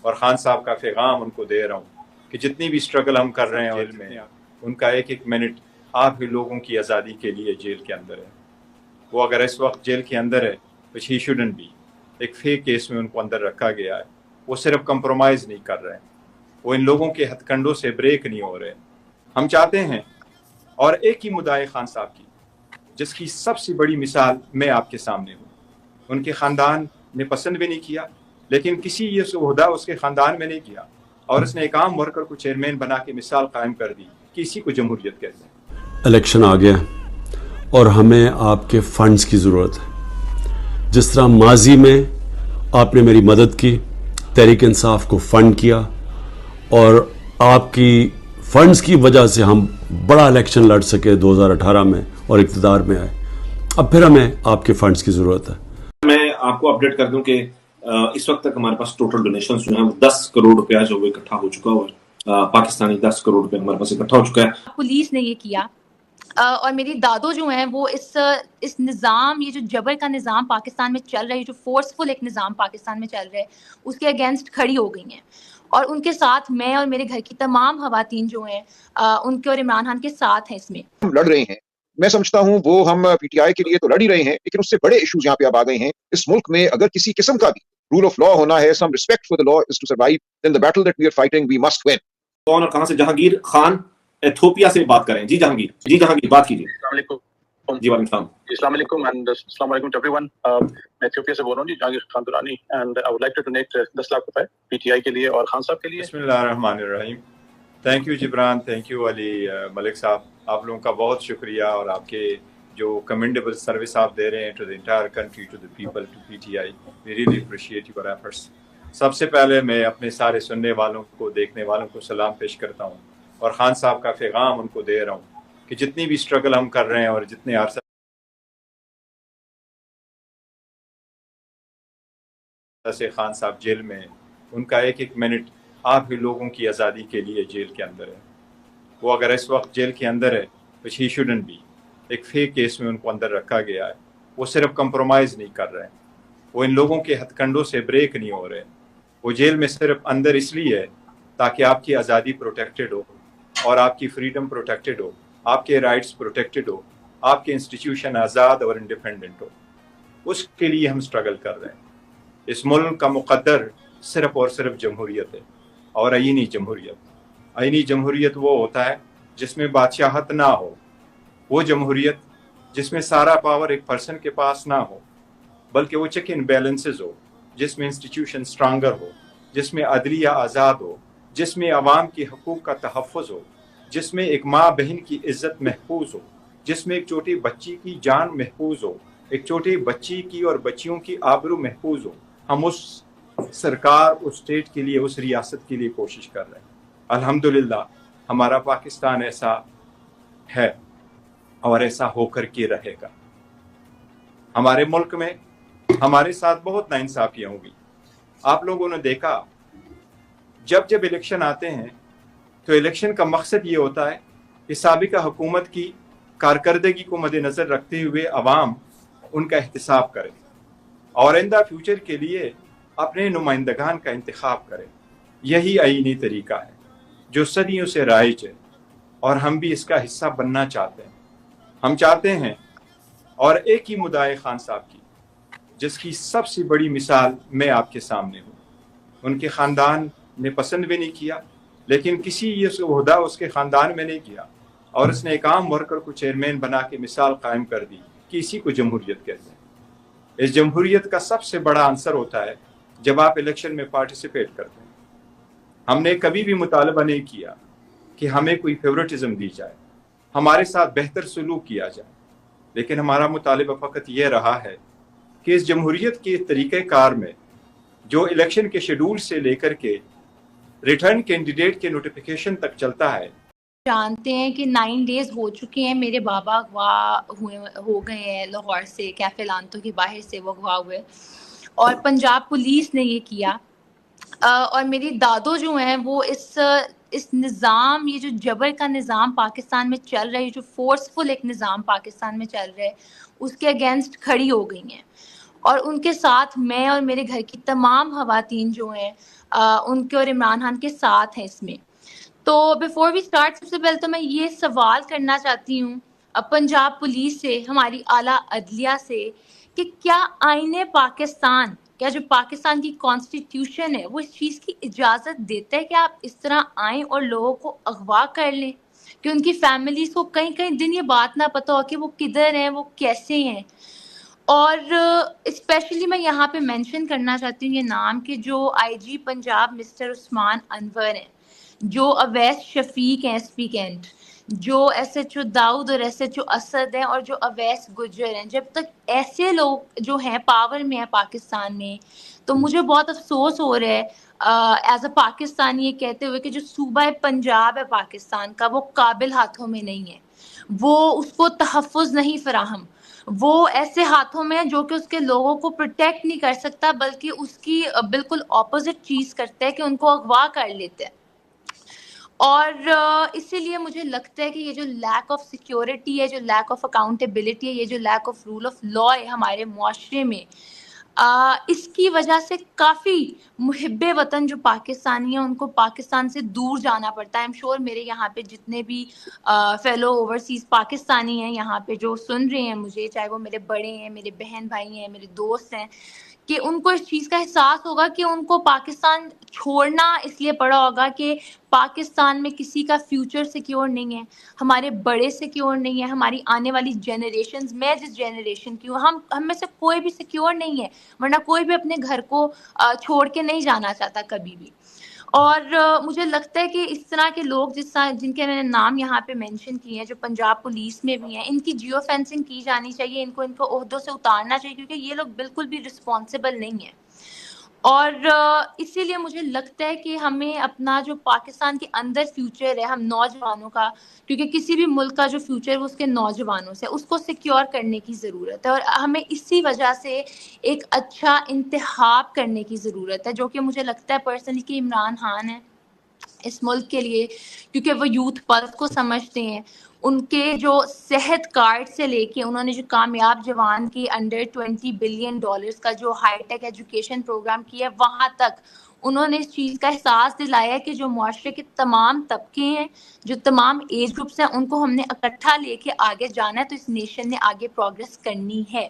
اور خان صاحب کا پیغام ان کو دے رہا ہوں کہ جتنی بھی اسٹرگل ہم کر رہے ہیں جیل میں، ان کا ایک ایک منٹ آپ ہی لوگوں کی آزادی کے لیے جیل کے اندر ہے۔ وہ اگر اس وقت جیل کے اندر ہے which he shouldn't be، ایک فیک کیس میں ان کو اندر رکھا گیا ہے، وہ صرف کمپرومائز نہیں کر رہے ہیں، وہ ان لوگوں کے ہتھ کنڈوں سے بریک نہیں ہو رہے۔ ہم چاہتے ہیں، اور ایک ہی مدعا ہے خان صاحب کی، جس کی سب سے بڑی مثال میں آپ کے سامنے ہوں۔ ان کے خاندان نے پسند بھی نہیں کیا، لیکن کسی یہ عہدہ اس کے خاندان میں نہیں کیا، اور اس نے ایک عام ورکر کو چیئرمین بنا کے مثال قائم کر دی کہ اسی کو جمہوریت کہتے ہیں۔ الیکشن آ گیا اور ہمیں آپ کے فنڈز کی ضرورت ہے۔ جس طرح ماضی میں آپ نے میری مدد کی، تحریک انصاف کو فنڈ کیا، اور آپ کی فنڈز کی وجہ سے ہم بڑا الیکشن لڑ سکے 2018 میں اور اقتدار میں آئے، اب پھر ہمیں آپ کے فنڈز کی ضرورت ہے۔ میں آپ کو اپڈیٹ کر دوں کہ اس وقت تک ہمارے پاس ٹوٹل ڈونیشنز جو ہیں وہ 10 کروڑ روپیہ جو وہ اکٹھا ہو چکا ہوا ہے، پاکستانی 10 کروڑ روپے ہمارے پاس اکٹھا ہو چکا ہے۔ پولیس نے یہ کیا، اور میری دادو جو ہیں وہ اس نظام، یہ جو جبر کا نظام پاکستان میں چل رہا ہے، جو فورسفل ایک نظام پاکستان میں چل رہا ہے، اس کے اگینسٹ کھڑی ہو گئی ہیں، اور ان کے ساتھ میں اور میرے گھر کی تمام خواتین جو ہیں ان کے اور عمران خان کے ساتھ ہیں۔ اس میں ہم لڑ رہے ہیں، میں سمجھتا ہوں وہ ہم پی ٹی آئی کے لیے تو لڑ ہی رہے ہیں، لیکن اس سے بڑے ایشوز یہاں پہ اب آ گئے ہیں۔ اس ملک میں اگر کسی قسم کا بھی رول آف لا ہونا ہے، some respect for the law is to survive, then the battle that we are fighting we must win. کون اور کہاں سے؟ جہانگیر خان ایتھوپیا سے بات کریں۔ جی جہانگیر بات کیجیے۔ السلام علیکم۔ جی وعلیکم السلام۔ السلام علیکم اینڈ السلام علیکم ٹو ایوری ون۔ میں ایتھوپیا سے بول رہا ہوں، جی Jahangir Khan Durrani, and I would like to donate 10 lakh روپے پی ٹی آئی کے لیے اور خان صاحب کے لیے۔ بسم اللہ الرحمن الرحیم۔ Thank you Jibran, thank you Ali Malik Sahab, آپ لوگوں کا بہت شکریہ، اور آپ کے جو کمنڈیبل سروس آپ دے رہے ہیں to the entire country, to the people, to P T I, we really appreciate your efforts. سب سے پہلے میں اپنے سارے سننے والوں کو، دیکھنے والوں کو سلام پیش کرتا ہوں، اور خان صاحب کا پیغام ان کو دے رہا ہوں کہ جتنی بھی اسٹرگل ہم کر رہے ہیں اور جتنے عرصہ سے خان صاحب جیل میں، ان کا ایک ایک منٹ آپ ہی لوگوں کی آزادی کے لیے جیل کے اندر ہے۔ وہ اگر اس وقت جیل کے اندر ہے which he shouldn't be، ایک فیک کیس میں ان کو اندر رکھا گیا ہے، وہ صرف کمپرومائز نہیں کر رہے ہیں، وہ ان لوگوں کے ہتھ کنڈوں سے بریک نہیں ہو رہے۔ وہ جیل میں صرف اندر اس لیے ہے تاکہ آپ کی آزادی پروٹیکٹڈ ہو، اور آپ کی فریڈم پروٹیکٹڈ ہو، آپ کے رائٹس پروٹیکٹڈ ہو، آپ کے انسٹیٹیوشن آزاد اور انڈیپینڈنٹ ہو۔ اس کے لیے ہم سٹرگل کر رہے ہیں۔ اس ملک کا مقدر صرف اور صرف جمہوریت ہے، اور آئینی جمہوریت۔ آئینی جمہوریت وہ ہوتا ہے جس میں بادشاہت نہ ہو، وہ جمہوریت جس میں سارا پاور ایک پرسن کے پاس نہ ہو، بلکہ وہ چیک اینڈ بیلنسز ہو، جس میں انسٹیٹیوشن سٹرانگر ہو، جس میں عدلیہ آزاد ہو، جس میں عوام کی حقوق کا تحفظ ہو، جس میں ایک ماں بہن کی عزت محفوظ ہو، جس میں ایک چھوٹی بچی کی جان محفوظ ہو، ایک چھوٹی بچی کی اور بچیوں کی آبرو محفوظ ہو۔ ہم اس سرکار، اس اسٹیٹ کے لیے، اس ریاست کے لیے کوشش کر رہے ہیں۔ الحمدللہ ہمارا پاکستان ایسا ہے اور ایسا ہو کر کے رہے گا۔ ہمارے ملک میں ہمارے ساتھ بہت ناانصافیاں ہوں گی۔ آپ لوگوں نے دیکھا جب الیکشن آتے ہیں تو الیکشن کا مقصد یہ ہوتا ہے کہ سابقہ حکومت کی کارکردگی کو مد نظر رکھتے ہوئے عوام ان کا احتساب کرے، اور آئندہ فیوچر کے لیے اپنے نمائندگان کا انتخاب کرے۔ یہی آئینی طریقہ ہے جو صدیوں سے رائج ہے، اور ہم بھی اس کا حصہ بننا چاہتے ہیں۔ ہم چاہتے ہیں، اور ایک ہی مدعا ہے خان صاحب کی، جس کی سب سے بڑی مثال میں آپ کے سامنے ہوں۔ ان کے خاندان نے پسند بھی نہیں کیا، لیکن کسی یہ عہدہ اس کے خاندان میں نہیں کیا، اور اس نے ایک عام ورکر کو چیئرمین بنا کے مثال قائم کر دی کہ اسی کو جمہوریت کہتے ہیں۔ اس جمہوریت کا سب سے بڑا عنصر ہوتا ہے جب آپ الیکشن میں پارٹیسپیٹ کرتے ہیں۔ ہم نے کبھی بھی مطالبہ نہیں کیا کہ ہمیں کوئی فیورٹزم دی جائے، ہمارے ساتھ بہتر سلوک کیا جائے، لیکن ہمارا مطالبہ فقط یہ رہا ہے کہ اس جمہوریت کے طریقہ کار میں جو الیکشن کے شیڈول سے لے کر کے ریٹرن کینڈیڈیٹ کے نوٹیفیکیشن تک چلتا ہے۔ جانتے ہیں کہ 9 days ہو چکے ہیں، میرے بابا اغوا ہو گئے ہیں لاہور سے، کیفے لانتوں کے باہر سے وہ اغوا ہوئے، اور پنجاب پولیس نے یہ کیا، اور میری دادو جو ہیں وہ اس نظام، یہ جو جبر کا نظام پاکستان میں چل رہا ہے، جو فورسفل ایک نظام پاکستان میں چل رہا ہے، اس کے اگینسٹ کھڑی ہو گئی ہیں، اور ان کے ساتھ میں اور میرے گھر کی تمام خواتین جو ہیں ان کے اور عمران خان کے ساتھ ہیں اس میں. تو بیفور وی اسٹارٹ سب سے پہلے تو میں یہ سوال کرنا چاہتی ہوں پنجاب پولیس سے, ہماری اعلیٰ عدلیہ سے, کہ کیا آئین پاکستان, کیا جو پاکستان کی کانسٹیٹیوشن ہے وہ اس چیز کی اجازت دیتا ہے کہ آپ اس طرح آئیں اور لوگوں کو اغوا کر لیں, کہ ان کی فیملیز کو کہیں کہیں دن یہ بات نہ پتہ ہو کہ وہ کدھر ہیں, وہ کیسے ہیں. اور اسپیشلی میں یہاں پہ مینشن کرنا چاہتی ہوں یہ نام کہ جو آئی جی پنجاب مسٹر عثمان انور ہیں, جو اویس شفیق ہیں ایس پی کینٹ, جو ایس ایچ او داؤد اور ایس ایچ او اسد ہیں, اور جو اویس گجر ہیں, جب تک ایسے لوگ جو ہیں پاور میں ہیں پاکستان میں, تو مجھے بہت افسوس ہو رہا ہے ایز اے پاکستانی یہ کہتے ہوئے کہ جو صوبہ پنجاب ہے پاکستان کا وہ قابل ہاتھوں میں نہیں ہے, وہ اس کو تحفظ نہیں فراہم, وہ ایسے ہاتھوں میں ہے جو کہ اس کے لوگوں کو پروٹیکٹ نہیں کر سکتا بلکہ اس کی بالکل اپوزٹ چیز کرتا ہے کہ ان کو اغوا کر لیتے ہیں. اور اسی لیے مجھے لگتا ہے کہ یہ جو لیک آف سیکیورٹی ہے, جو لیک آف اکاؤنٹیبلٹی ہے, یہ جو lack of rule of law ہے ہمارے معاشرے میں, اس کی وجہ سے کافی محب وطن جو پاکستانی ہیں ان کو پاکستان سے دور جانا پڑتا ہے. ایم شور میرے یہاں پہ جتنے بھی فیلو اوورسیز پاکستانی ہیں یہاں پہ جو سن رہے ہیں مجھے, چاہے وہ میرے بڑے ہیں, میرے بہن بھائی ہیں, میرے دوست ہیں, کہ ان کو اس چیز کا احساس ہوگا کہ ان کو پاکستان چھوڑنا اس لیے پڑا ہوگا کہ پاکستان میں کسی کا فیوچر سیکیور نہیں ہے, ہمارے بڑے سیکیور نہیں ہے, ہماری آنے والی جنریشنز, میں جس جنریشن کی ہوں, ہم میں سے کوئی بھی سیکیور نہیں ہے, ورنہ کوئی بھی اپنے گھر کو چھوڑ کے نہیں جانا چاہتا کبھی بھی. اور مجھے لگتا ہے کہ اس طرح کے لوگ جن کے میں نے نام یہاں پہ مینشن کیے ہیں, جو پنجاب پولیس میں بھی ہیں, ان کی جیو فینسنگ کی جانی چاہیے, ان کو عہدوں سے اتارنا چاہیے, کیونکہ یہ لوگ بالکل بھی رسپانسیبل نہیں ہیں. اور اسی لیے مجھے لگتا ہے کہ ہمیں اپنا جو پاکستان کے اندر فیوچر ہے ہم نوجوانوں کا, کیونکہ کسی بھی ملک کا جو فیوچر ہے وہ اس کے نوجوانوں سے, اس کو سیکیور کرنے کی ضرورت ہے, اور ہمیں اسی وجہ سے ایک اچھا انتخاب کرنے کی ضرورت ہے, جو کہ مجھے لگتا ہے پرسنلی کہ عمران خان ہے اس ملک کے لیے, کیونکہ وہ یوتھ پلس کو سمجھتے ہیں. ان کے جو صحت کارڈ سے لے کے انہوں نے جو کامیاب جوان کی انڈر $20 بلین کا جو ہائی ٹیک ایجوکیشن پروگرام کیا ہے, وہاں تک انہوں نے اس چیز کا احساس دلایا ہے کہ جو معاشرے کے تمام طبقے ہیں, جو تمام ایج گروپس ہیں, ان کو ہم نے اکٹھا لے کے آگے جانا ہے, تو اس نیشن نے آگے پروگریس کرنی ہے.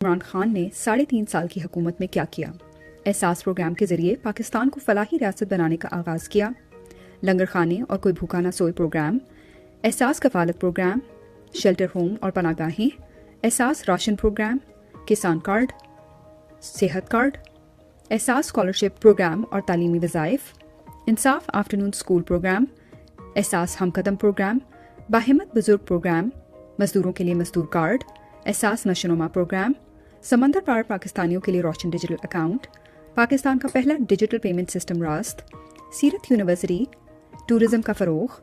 عمران خان نے 3.5 سال کی حکومت میں کیا کیا؟ احساس پروگرام کے ذریعے پاکستان کو فلاحی ریاست بنانے کا آغاز کیا. لنگر خانے اور کوئی بھوکا نہ سوئے پروگرام, احساس کفالت پروگرام, شیلٹر ہوم اور پناہ گاہیں, احساس راشن پروگرام, کسان کارڈ, صحت کارڈ, احساس اسکالرشپ پروگرام اور تعلیمی وظائف, انصاف آفٹرنون اسکول پروگرام, احساس ہم قدم پروگرام, باہمت بزرگ پروگرام, مزدوروں کے لیے مزدور کارڈ, احساس نشو و نما پروگرام, سمندر پار پاکستانیوں کے لیے روشن ڈیجیٹل اکاؤنٹ, پاکستان کا پہلا ڈیجیٹل پیمنٹ سسٹم راست, سیرت یونیورسٹی, ٹورزم کا فروغ,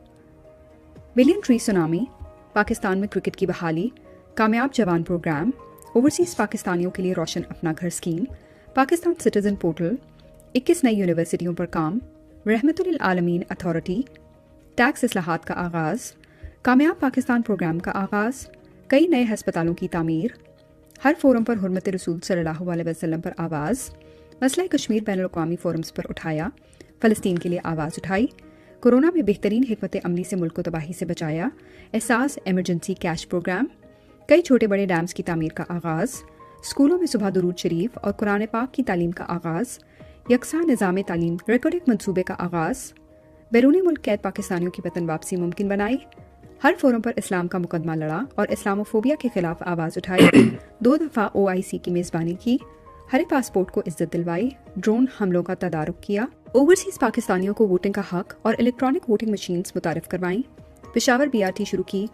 ملین ٹری سونامی, پاکستان میں کرکٹ کی بحالی, کامیاب جوان پروگرام, اوورسیز پاکستانیوں کے لیے روشن اپنا گھر اسکیم, پاکستان سٹیزن پورٹل, 21 نئی یونیورسٹیوں پر کام, رحمت للعالمین اتھارٹی, ٹیکس اصلاحات کا آغاز, کامیاب پاکستان پروگرام کا آغاز, کئی نئے ہسپتالوں کی تعمیر, ہر فورم پر حرمت رسول صلی اللہ علیہ وسلم پر آواز, مسئلہ کشمیر بین الاقوامی فورمز پر اٹھایا, فلسطین کے لیے آواز اٹھائی, کورونا میں بہترین حکمت عملی سے ملک کو تباہی سے بچایا, احساس ایمرجنسی کیش پروگرام, کئی چھوٹے بڑے ڈیمز کی تعمیر کا آغاز, اسکولوں میں صبح درود شریف اور قرآن پاک کی تعلیم کا آغاز, یکساں نظام تعلیم ریکارڈنگ منصوبے کا آغاز, بیرونی ملک قید پاکستانیوں کی وطن واپسی ممکن بنائی, ہر فورم پر اسلام کا مقدمہ لڑا اور اسلاموفوبیا کے خلاف آواز اٹھائی, 2 دفعہ OIC کی میزبانی کی, ہر پاسپورٹ کو عزت دلوائی, ڈرون حملوں کا تدارک کیا, اوورسیز پاکستانیوں کو ووٹنگ کا حق اور الیکٹرانک ووٹنگ مشینز متعارف کروائیں, پشاور BRT شروع کی,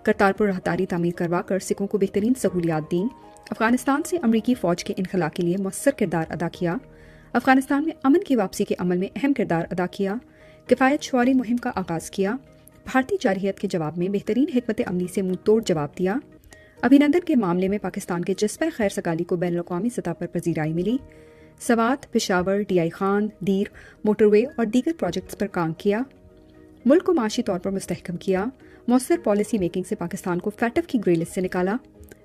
کرتارپور راہداری تعمیر کروا کر سکھوں کو بہترین سہولیات دیں, افغانستان سے امریکی فوج کے انخلا کے لیے مؤثر کردار ادا کیا, افغانستان میں امن کی واپسی کے عمل میں اہم کردار ادا کیا, کفایت شعاری مہم کا آغاز کیا, بھارتی جارحیت کے جواب میں بہترین حکمت عملی سے منہ توڑ جواب دیا, ابھینندن کے معاملے میں پاکستان کے جذبہ خیر سگالی کو بین الاقوامی سطح پر پذیرائی ملی, سوات, پشاور, DI خان, دیر, موٹر وے اور دیگر پروجیکٹس پر کام کیا, ملک کو معاشی طور پر مستحکم کیا, مؤثر پالیسی میکنگ سے پاکستان کو فیٹف کی گرے لسٹ سے نکالا,